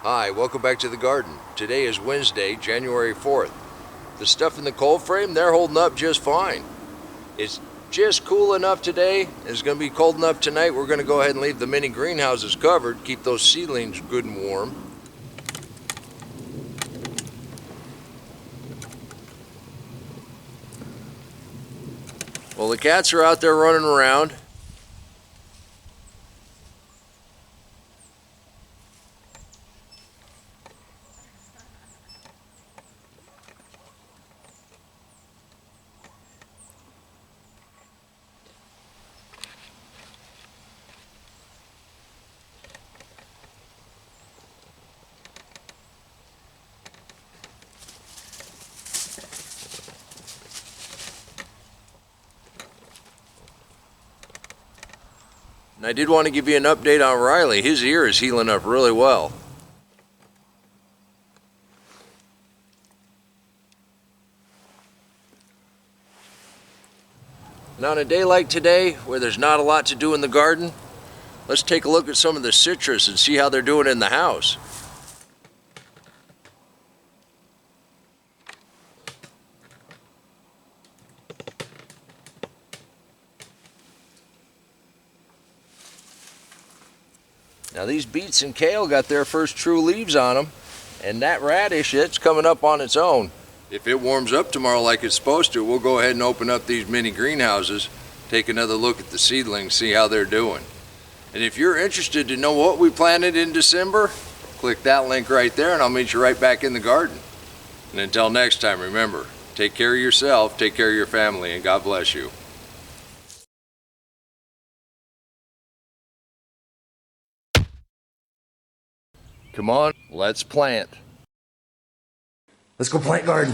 Hi, welcome back to the garden. Today is Wednesday, January 4th. The stuff in the cold frame, they're holding up just fine. It's just cool enough today. It's going to be cold enough tonight. We're going to go ahead and leave the mini greenhouses covered, keep those seedlings good and warm. Well, the cats are out there running around. And I did want to give you an update on Riley. His ear is healing up really well. And on a day like today, where there's not a lot to do in the garden, let's take a look at some of the citrus and see how they're doing in the house. Now these beets and kale got their first true leaves on them, and that radish, it's coming up on its own. If it warms up tomorrow like it's supposed to, we'll go ahead and open up these mini greenhouses, take another look at the seedlings, see how they're doing. And if you're interested to know what we planted in December, click that link right there and I'll meet you right back in the garden. And until next time, remember, take care of yourself, take care of your family, and God bless you. Come on, let's plant. Let's go plant garden.